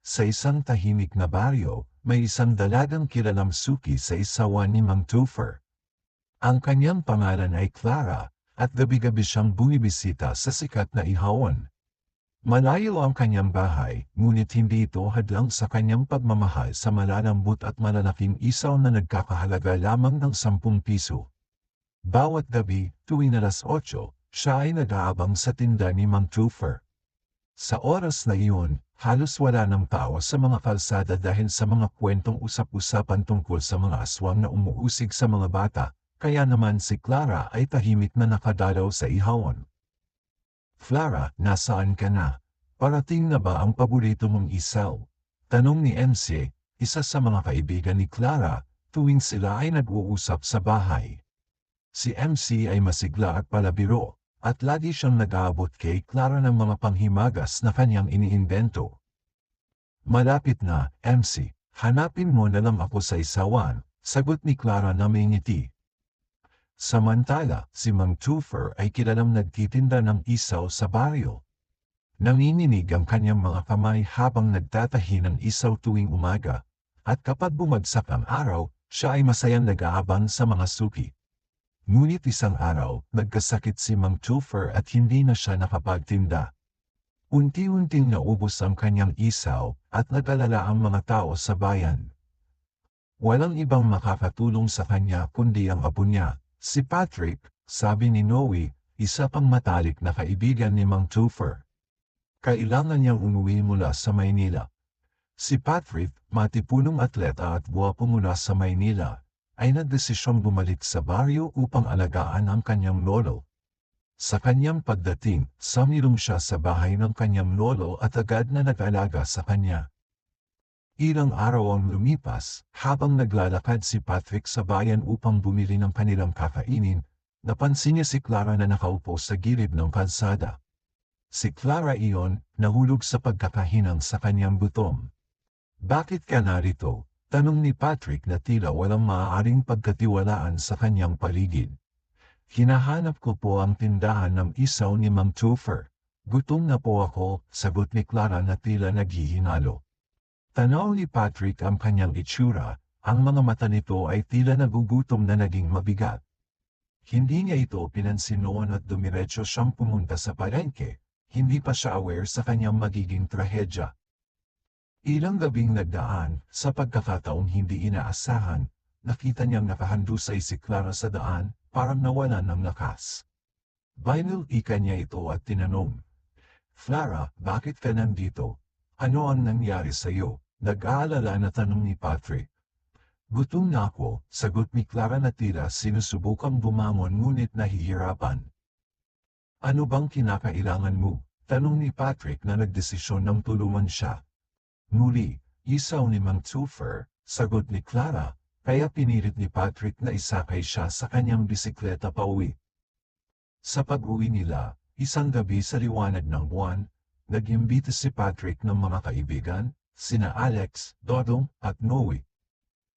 Sa isang tahimik na baryo, may isang dalagang kilalang suki sa isawan ni Mang Topher. Ang kanyang pangalan ay Clara, at gabi-gabi siyang bumibisita sa sikat na ihawan. Malayo ang kanyang bahay, ngunit hindi ito hadlang sa kanyang pagmamahal sa malalambot at malalaking isaw na nagkakahalaga lamang ng 10 piso. Bawat gabi, tuwing alas 8, siya ay nag-aabang sa tinda ni Mang Topher. Sa oras na iyon, halos wala ng tao sa mga kalsada dahil sa mga kwentong usap-usapan tungkol sa mga aswang na umuusig sa mga bata, kaya naman si Clara ay tahimik na nakadalaw sa ihawan. "Clara, nasaan ka na? Parating na ba ang paborito mong isaw?" Tanong ni MC, isa sa mga kaibigan ni Clara, tuwing sila ay nag-uusap sa bahay. Si MC ay masigla at palabiro, at lagi siyang nag-aabot kay Clara ng mga panghimagas na kanyang iniimbento. "Malapit na, MC. Hanapin mo na lang ako sa isawan," sagot ni Clara na may ngiti. Samantala, si Mang Topher ay kilalang nagtitinda ng isaw sa baryo. Nanginginig ang kanyang mga kamay habang nagtatahi ng isaw tuwing umaga, at kapag bumagsak ang araw, siya ay masayang nag-aabang sa mga suki. Ngunit isang araw, nagkasakit si Mang Topher at hindi na siya nakapagtinda. Unti-unting naubos ang kanyang isaw at nag-alala ang mga tao sa bayan. Walang ibang makakatulong sa kanya kundi ang apo niya, si Patrick, sabi ni Noe, isa pang matalik na kaibigan ni Mang Topher. Kailangan niyang umuwi mula sa Maynila. Si Patrick, matipunong atleta at guwapo mula sa Maynila, ay nagdesisyong bumalik sa baryo upang alagaan ang kanyang lolo. Sa kanyang pagdating, sumilong siya sa bahay ng kanyang lolo at agad na nag-alaga sa kanya. Ilang araw ang lumipas, habang naglalakad si Patrick sa bayan upang bumili ng kanilang kakainin, napansin niya si Clara na nakaupo sa gilid ng kalsada. Si Clara iyon, nahulog sa pagkakahinang sa kanyang gutom. "Bakit ka narito?" tanong ni Patrick na tila walang maaaring pagkatiwalaan sa kanyang paligid. "Hinahanap ko po ang tindahan ng isaw ni Mang Topher. Gutom na po ako," sagot ni Clara na tila naghihinalo. Tanaw ni Patrick ang kanyang itsura, ang mga mata nito ay tila nagugutom na naging mabigat. Hindi niya ito pinansin noon at dumiretso siyang pumunta sa palengke, hindi pa siya aware sa kanyang magiging trahedya. Ilang gabing nagdaan, sa pagkakataong hindi inaasahan, nakita niyang nakahandusay si Clara sa daan, parang nawalan ng lakas. Binultika niya ito at tinanong, "Clara, bakit ka nandito? Ano ang nangyari sa iyo?" Nag-aalala na tanong ni Patrick. "Gutom na ako," sagot ni Clara na tila sinusubukang bumangon ngunit nahihirapan. "Ano bang kinakailangan mo?" tanong ni Patrick na nagdesisyon ng tulungan siya. Muli, isaw ni Mang Topher, sagot ni Clara, kaya pinilit ni Patrick na isakay siya sa kanyang bisikleta pauwi. Sa pag-uwi nila, isang gabi sa liwanag ng buwan, nag-imbita si Patrick ng mga kaibigan, sina Alex, Dodong, at Noe.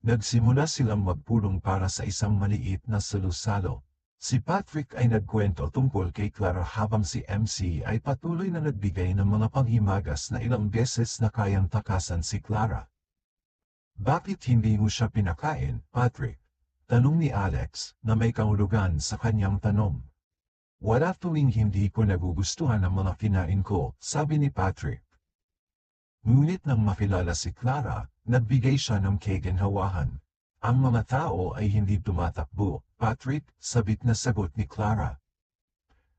Nagsimula silang magpulong para sa isang maliit na salo-salo. Si Patrick ay nagkwento tungkol kay Clara habang si MC ay patuloy na nagbigay ng mga panghimagas na ilang beses na kayang takasan si Clara. "Bakit hindi mo siya pinakain, Patrick?" tanong ni Alex na may kahulugan sa kanyang tanong. "Wala, tuwing hindi ko nagugustuhan ang mga kinain ko," sabi ni Patrick. Ngunit nang makilala si Clara, nagbigay siya ng keginhawahan. "Ang mga tao ay hindi tumatakbo, Patrick," sabik na sagot ni Clara.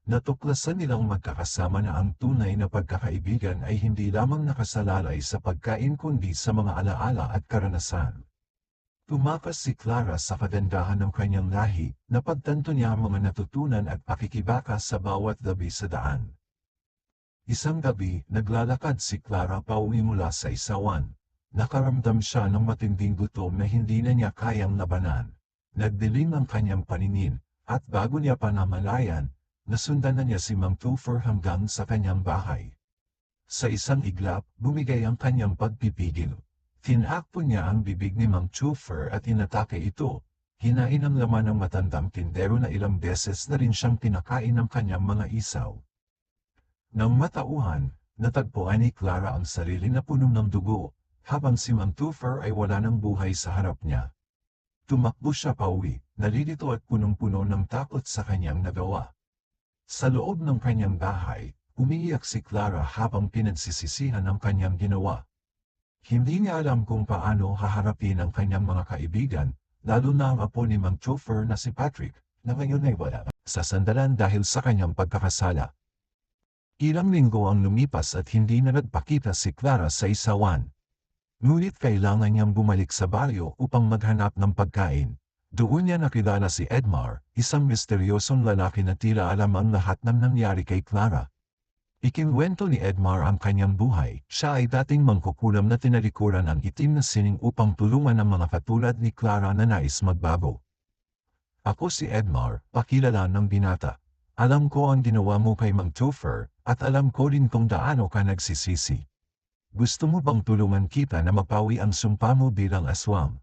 Natuklasan nilang magkakasama na ang tunay na pagkakaibigan ay hindi lamang nakasalalay sa pagkain kundi sa mga alaala at karanasan. Tumakas si Clara sa kagandahan ng kanyang lahi, napagtanto niya ang mga natutunan at pakikibaka sa bawat gabi sa daan. Isang gabi, naglalakad si Clara pauwi mula sa isawan. Nakaramdam siya ng matinding gutom na hindi na niya kayang labanan. Nagdilim ang kanyang paningin, at bago niya pa namalayan, nasundan na niya si Mang Topher hanggang sa kanyang bahay. Sa isang iglap, bumigay ang kanyang pagpipigil. Tinakpo niya ang bibig ni Mang Topher at inatake ito. Hinain ang laman ng matandang tindero na ilang beses na rin siyang pinakain ng kanyang mga isaw. Nang matauhan, Natagpuan ni Clara ang sarili na puno ng dugo, habang si Mang Toofer ay wala ng buhay sa harap niya. Tumakbo siya pauwi, nalilito at punong-puno ng takot sa kanyang nagawa. Sa loob ng kanyang bahay, umiiyak si Clara habang pinagsisisihan ang kanyang ginawa. Hindi niya alam kung paano haharapin ang kanyang mga kaibigan, lalo na ang apo ni Mang Toofer na si Patrick, na ngayon ay wala sa sandalan dahil sa kanyang pagkakasala. Ilang linggo ang lumipas at hindi na nagpakita si Clara sa isawan. Ngunit kailangan niyang bumalik sa baryo upang maghanap ng pagkain. Doon niya nakilala si Edmar, isang misteryosong lalaki na tila alam ang lahat ng nangyari kay Clara. Ikinwento ni Edmar ang kanyang buhay. Siya ay dating mangkukulam na tinalikuran ang itim na sining upang tulungan ang mga katulad ni Clara na nais magbago. Ako si Edmar, pakilala ng binata. Alam ko ang ginawa mo kay Mang Toofer, at alam ko rin kung gaano ka nagsisisi. Gusto mo bang tulungan kita na mapawi ang sumpa mo bilang aswang?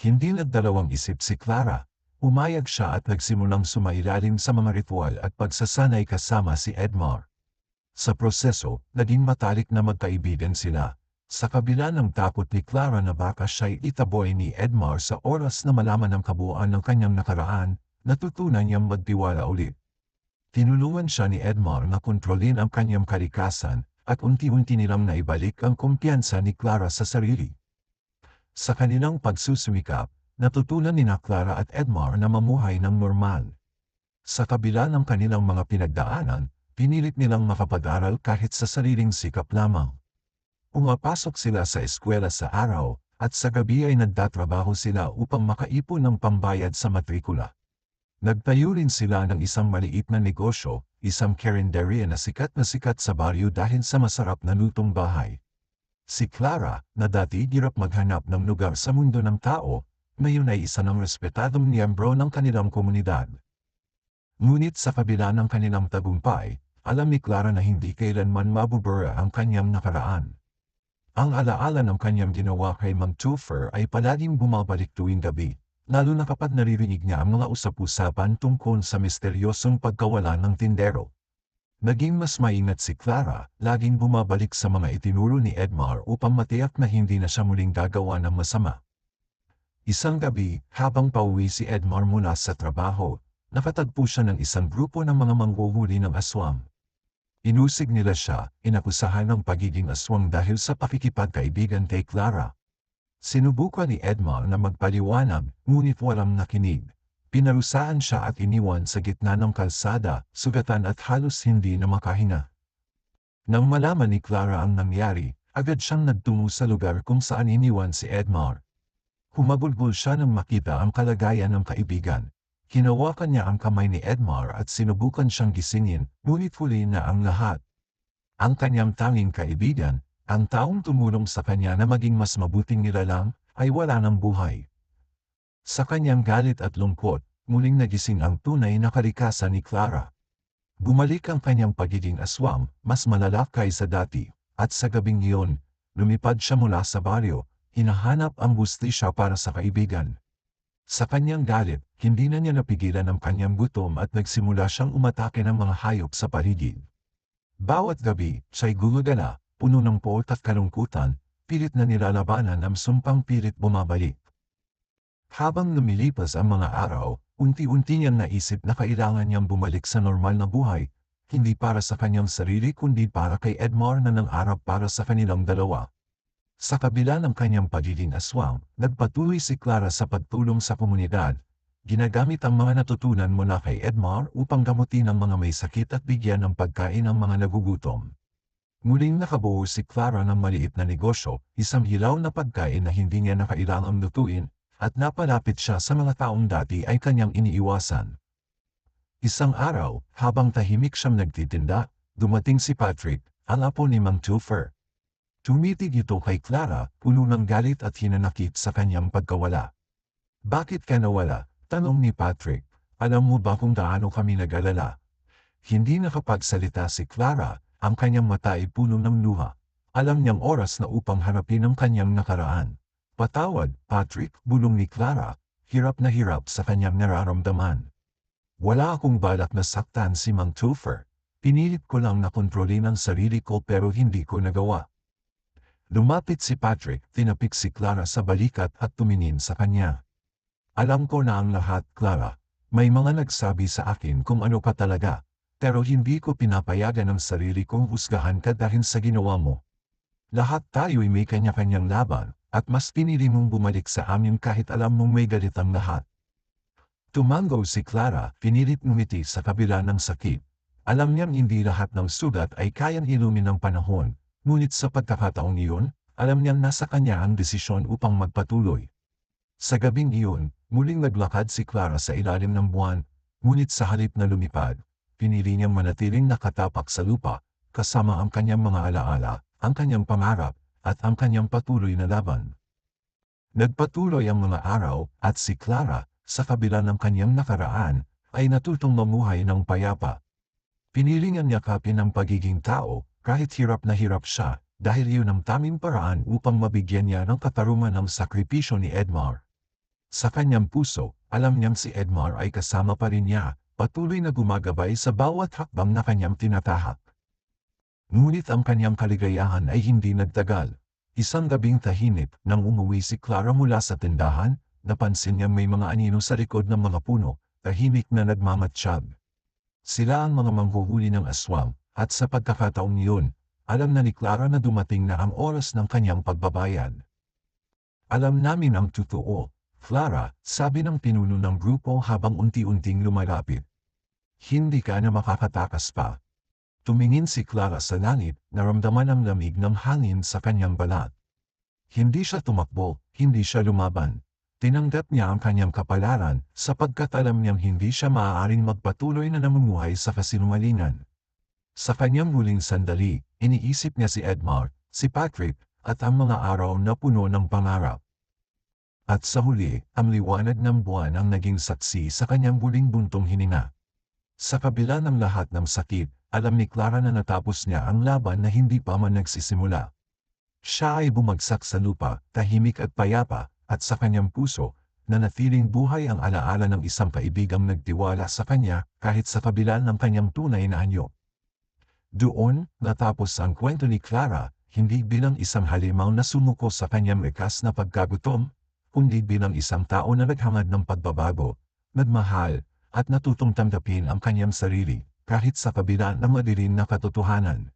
Hindi nagdalawang isip si Clara. Umayag siya at nagsimulang sumailalim sa mga ritual at pagsasanay kasama si Edmar. Sa proseso, naging matalik na magkaibigan sila. Sa kabila ng takot ni Clara na baka siya'y itaboy ni Edmar sa oras na malaman ang kabuuan ng kanyang nakaraan, natutunan niyang magtiwala ulit. Tinulungan siya ni Edmar na kontrolin ang kanyang kalikasan, at unti-unti nilang naibalik ang kumpiyansa ni Clara sa sarili. Sa kanilang pagsusumikap, natutunan ni Clara at Edmar na mamuhay ng normal. Sa kabila ng kanilang mga pinagdaanan, pinilit nilang makapag-aral kahit sa sariling sikap lamang. Pumapasok sila sa eskwela sa araw, at sa gabi ay nagtatrabaho sila upang makaipon ng pambayad sa matrikula. Nagtayo rin sila ng isang maliit na negosyo, isang karinderya na sikat sa baryo dahil sa masarap na lutong bahay. Si Clara, na dati hirap maghanap ng lugar sa mundo ng tao, ngayon ay isa ng respetadong miyembro ng kanilang komunidad. Ngunit sa kabila ng kanilang tagumpay, alam ni Clara na hindi kailanman mabubura ang kanyang nakaraan. Ang alaala ng kanyang ginawa kay Mang Toofer ay palaging bumabalik tuwing gabi, lalo na kapag naririnig niya ang mga usap-usapan tungkol sa misteryosong pagkawala ng tindero. Naging mas maingat si Clara, laging bumabalik sa mga itinuro ni Edmar upang matiyak na hindi na siya muling gagawa ng masama. Isang gabi, habang pauwi si Edmar mula sa trabaho, nakatagpo siya ng isang grupo ng mga manghuhuli ng aswang. Inusig nila siya, inakusahan ng pagiging aswang dahil sa pakikipagkaibigan kay Clara. Sinubukan ni Edmar na magpaliwanag, ngunit walang nakinig. Pinarusahan siya at iniwan sa gitna ng kalsada, sugatan at halos hindi na makahinga. Nang malaman ni Clara ang nangyari, agad siyang nagtungo sa lugar kung saan iniwan si Edmar. Humabulbul siya nang makita ang kalagayan ng kaibigan. Hinawakan niya ang kamay ni Edmar at sinubukan siyang gisingin, ngunit huli na ang lahat. Ang kanyang tanging kaibigan, ang taong tumulong sa kanya na maging mas mabuting nilalang, ay wala ng buhay. Sa kanyang galit at lungkot, muling nagising ang tunay na kalikasan ni Clara. Bumalik ang kanyang pagiging aswang, mas malala kaysa dati, at sa gabing iyon, lumipad siya mula sa baryo, hinahanap ang hustisya para sa kaibigan. Sa kanyang galit, hindi na niya napigilan ang kanyang gutom at nagsimula siyang umatake ng mga hayop sa paligid. Bawat gabi, siya'y gumagala, puno ng poot at kalungkutan, pilit na nilalabanan ang sumpang pilit bumabalik. Habang lumilipas ang mga araw, unti-unti niyang naisip na kailangan niyang bumalik sa normal na buhay, hindi para sa kanyang sarili kundi para kay Edmar na nangarap para sa kanilang dalawa. Sa kabila ng kanyang pagiging aswang, nagpatuloy si Clara sa pagtulong sa komunidad. Ginagamit ang mga natutunan mula kay Edmar upang gamutin ang mga may sakit at bigyan ng pagkain ang mga nagugutom. Muling nakabuo si Clara ng maliit na negosyo, isang hilaw na pagkain na hindi niya nakailangang lutuin, at napalapit siya sa mga taong dati ay kanyang iniiwasan. Isang araw, habang tahimik siyang nagtitinda, dumating si Patrick, ang apo ni Mang Toofer. Tumitig ito kay Clara, puno ng galit at hinanakit sa kanyang pagkawala. "Bakit ka nawala?" tanong ni Patrick. "Alam mo ba kung gaano kami nag-alala?" Hindi nakapagsalita si Clara, ang kanyang mata ay puno ng luha. Alam niyang oras na upang harapin ang kanyang nakaraan. "Patawad, Patrick," bulong ni Clara, hirap na hirap sa kanyang nararamdaman. "Wala akong balak na saktan si Mang Toofer. Pinilit ko lang na kontrolin ang sarili ko pero hindi ko nagawa. Lumapit si Patrick, tinapik si Clara sa balikat at tumingin sa kanya. Alam ko na ang lahat, Clara. May mga nagsabi sa akin kung ano ka talaga, pero hindi ko pinapayagan ang sarili kong husgahan ka dahil sa ginawa mo. Lahat tayo'y may kanya-kanyang laban, at mas pinili mong bumalik sa amin kahit alam mong may galit ang lahat. Tumango si Clara, pinilit ngumiti sa kabila ng sakit. Alam niyang hindi lahat ng sugat ay kayang ilumin ng panahon, ngunit sa pagkakataong iyon, alam niyang nasa kanya ang desisyon upang magpatuloy. Sa gabing iyon, muling naglakad si Clara sa ilalim ng buwan, ngunit sa halip na lumipad, pinili niyang manatiling nakatapak sa lupa, kasama ang kanyang mga alaala, ang kanyang pangarap, at ang kanyang patuloy na laban. Nagpatuloy ang mga araw, at si Clara, sa kabila ng kanyang nakaraan, ay natutong mamuhay ng payapa. Pinili niyang yakapin ang pagiging tao, kahit hirap na hirap siya, dahil iyon ang tamang paraan upang mabigyan niya ng katarungan ng sakripisyo ni Edmar. Sa kanyang puso, alam niyang si Edmar ay kasama pa rin niya, patuloy na gumagabay sa bawat hakbang na kanyang tinatahak. Ngunit ang kanyang kaligayahan ay hindi nagtagal. Isang gabing tahimik, nang umuwi si Clara mula sa tindahan, napansin niyang may mga anino sa likod ng mga puno, tahimik na nagmamatsyag. Sila ang mga manghuhuli ng aswang, at sa pagkakataong iyon, alam na ni Clara na dumating na ang oras ng kanyang pagbabayad. Alam namin ang totoo, Clara, sabi ng pinuno ng grupo habang unti-unting lumalapit. Hindi ka na makakatakas pa. Tumingin si Clara sa langit, naramdaman ang lamig ng hangin sa kanyang balat. Hindi siya tumakbo, hindi siya lumaban. Tinanggap niya ang kanyang kapalaran, sapagkat alam niyang hindi siya maaaring magpatuloy na namumuhay sa kasinungalingan. Sa kanyang huling sandali, iniisip niya si Edmar, si Patrick, at ang mga araw na puno ng pangarap. At sa huli, ang liwanag ng buwan ang naging saksi sa kanyang huling buntong hininga. Sa kabila ng lahat ng sakit, alam ni Clara na natapos niya ang laban na hindi pa man nagsisimula. Siya ay bumagsak sa lupa, tahimik at payapa, at sa kanyang puso, nanatiling buhay ang alaala ng isang kaibigang nagtiwala sa kanya kahit sa kabila ng kanyang tunay na anyo. Doon, natapos ang kwento ni Clara, hindi bilang isang halimaw na sumuko sa kanyang likas na pagkagutom, kundi bilang isang tao na naghangad ng pagbabago, nagmahal, at natutong tanggapin ang kanyang sarili, kahit sa kabila ng madilim na katotohanan.